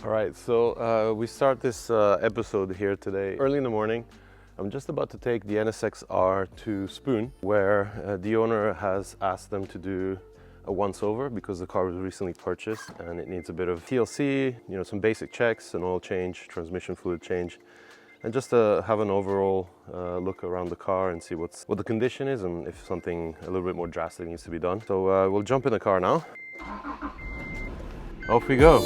All right, so we start this episode here today early in the morning. I'm just about to take the NSX-R to Spoon, where the owner has asked them to do a once-over because the car was recently purchased and it needs a bit of TLC, some basic checks, an oil change, transmission fluid change, and just to have an overall look around the car and see what the condition is and if something a little bit more drastic needs to be done. So we'll jump in the car now. Off we go.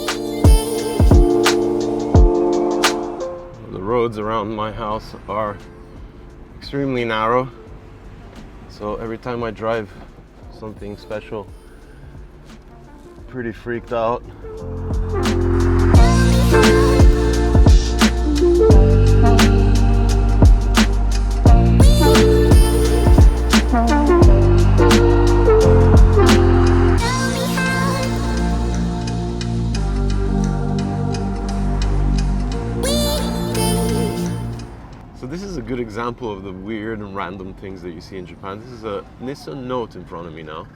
The roads around my house are extremely narrow, so every time I drive something special, pretty freaked out. So this is a good example of the weird and random things that you see in Japan. This is a Nissan Note in front of me now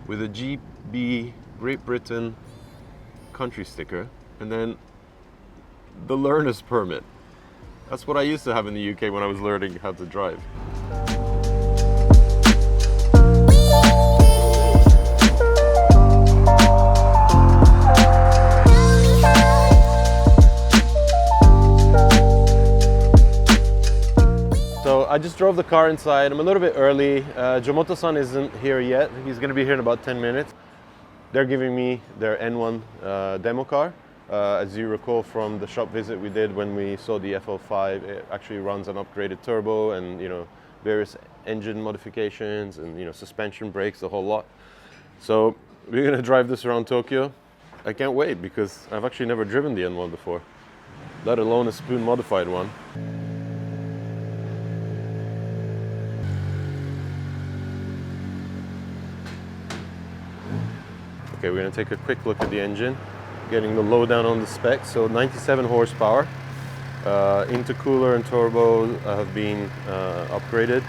with a GB Great Britain country sticker and then the learner's permit. That's what I used to have in the UK when I was learning how to drive. So I just drove the car inside. I'm a little bit early. Jomoto-san isn't here yet. He's going to be here in about 10 minutes. They're giving me their N1 demo car. As you recall from the shop visit we did when we saw the FL5, it actually runs an upgraded turbo and various engine modifications and suspension brakes, the whole lot. So we're going to drive this around Tokyo. I can't wait because I've actually never driven the N1 before, let alone a Spoon modified one. Okay, we're going to take a quick look at the engine, getting the lowdown on the specs. So 97 horsepower, intercooler and turbo have been upgraded.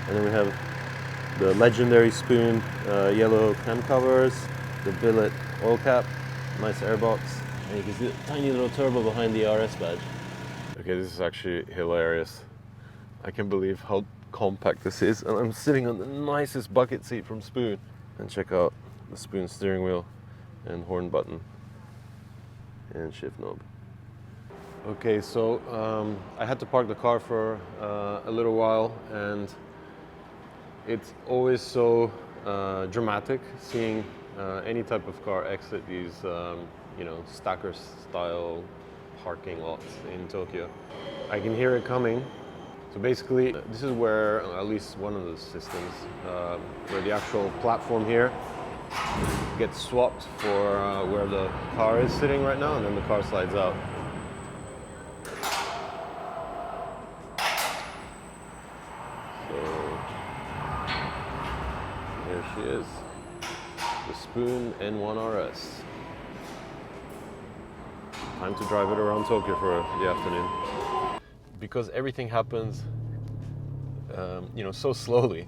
And then we have the legendary Spoon yellow cam covers, the billet oil cap, nice airbox, and you can see the tiny little turbo behind the RS badge. Okay, this is actually hilarious. I can't believe how compact this is. And I'm sitting on the nicest bucket seat from Spoon. And check out the Spoon steering wheel and horn button and shift knob. Okay, so I had to park the car for a little while, and it's always so dramatic seeing any type of car exit these stacker style parking lots in Tokyo. I can hear it coming. So basically this is where, at least one of the systems, where the actual platform here gets swapped for where the car is sitting right now, and then the car slides out. So there she is, the Spoon N1 RS. Time to drive it around Tokyo for the afternoon. Because everything happens so slowly,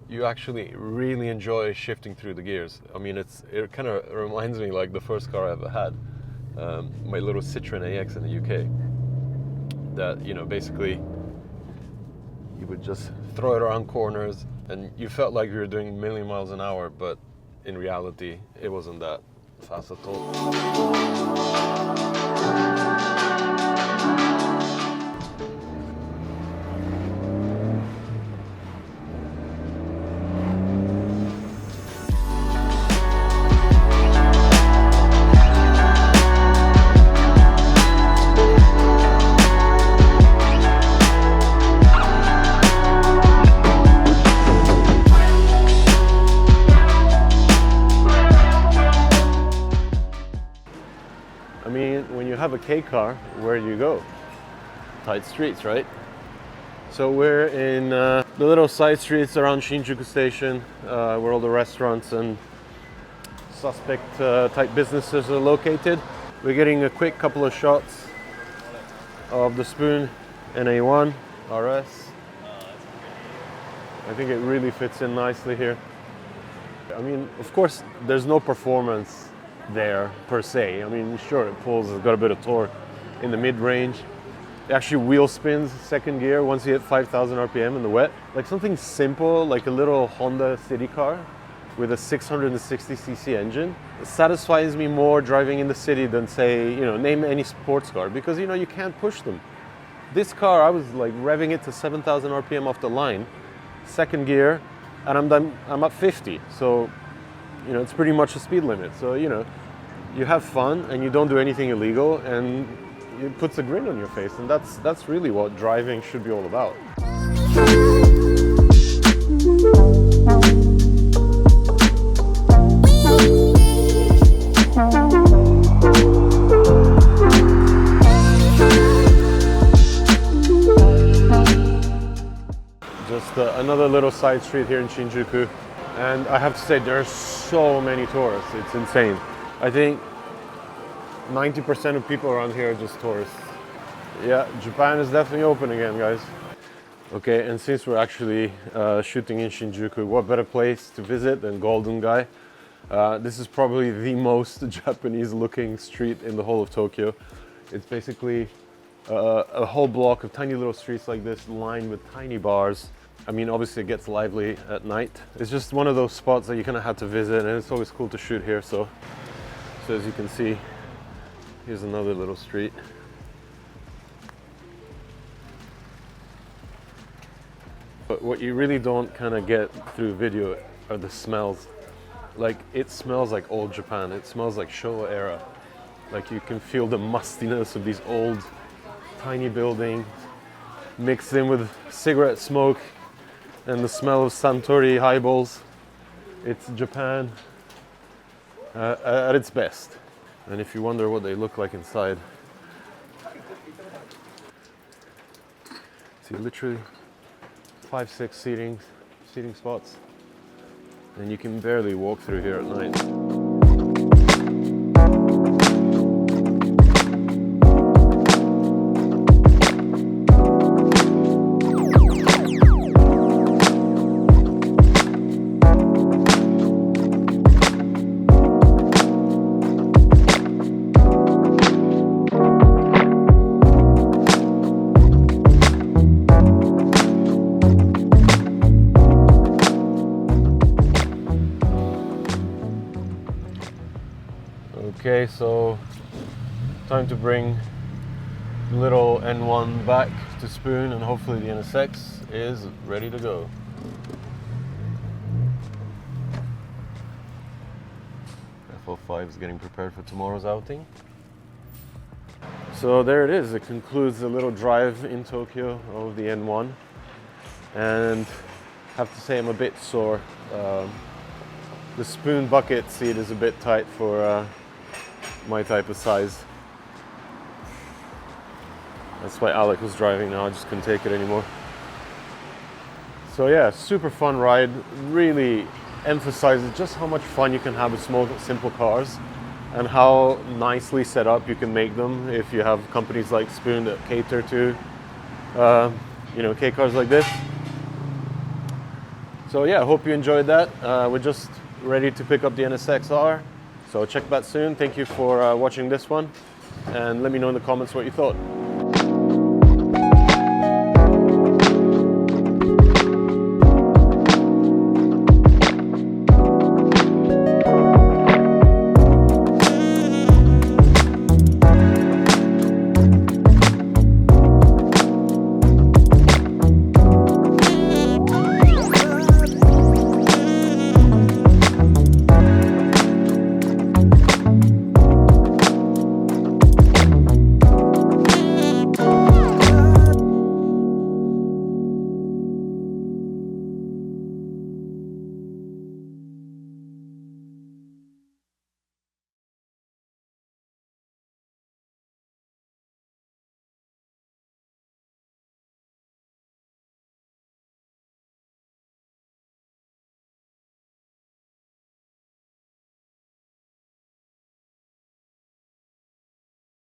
you actually really enjoy shifting through the gears. I mean, it kind of reminds me like the first car I ever had, my little Citroen AX in the UK. That, basically, you would just throw it around corners and you felt like you were doing a million miles an hour, but in reality, it wasn't that fast at all. I mean, when you have a K car, where do you go? Tight streets, right? So we're in the little side streets around Shinjuku station, where all the restaurants and suspect type businesses are located. We're getting a quick couple of shots of the Spoon NA1 RS. I think it really fits in nicely here. I mean, of course, there's no performance there per se. I mean, sure, it pulls, it's got a bit of torque in the mid-range. It actually wheel spins second gear once you hit 5,000 RPM in the wet. Like something simple, like a little Honda city car with a 660cc engine. It satisfies me more driving in the city than, say, you know, name any sports car, because, you know, you can't push them. This car, I was like revving it to 7,000 RPM off the line, second gear, and I'm at 50. So, you know, it's pretty much a speed limit. So, you know, you have fun and you don't do anything illegal, and it puts a grin on your face, and that's really what driving should be all about. Just another little side street here in Shinjuku, and I have to say there are so many tourists. It's insane. I think 90% of people around here are just tourists. Yeah, Japan is definitely open again, guys. Okay, and since we're actually shooting in Shinjuku, what better place to visit than Golden Gai? This is probably the most Japanese looking street in the whole of Tokyo. It's basically a whole block of tiny little streets like this, lined with tiny bars. I mean, obviously it gets lively at night. It's just one of those spots that you kind of have to visit, and it's always cool to shoot here. So as you can see, here's another little street. But what you really don't kind of get through video are the smells. Like, it smells like old Japan. It smells like Showa era. Like, you can feel the mustiness of these old tiny buildings mixed in with cigarette smoke and the smell of Suntory highballs. It's Japan at its best. And if you wonder what they look like inside, see, literally 5-6 seating spots, and you can barely walk through here at night. Okay, so time to bring little N1 back to spoon, and hopefully the NSX is ready to go. FL5 is getting prepared for tomorrow's outing. So there it is. It concludes the little drive in Tokyo of the N1, and I have to say I'm a bit sore. The spoon bucket seat is a bit tight for my type of size. That's why Alec was driving now. I just couldn't take it anymore. So yeah, super fun ride. Really emphasizes just how much fun you can have with small, simple cars, and how nicely set up you can make them if you have companies like Spoon that cater to you know, K cars like this. So yeah, I hope you enjoyed that. We're just ready to pick up the NSX-R. So check back soon. Thank you for watching this one, and let me know in the comments what you thought.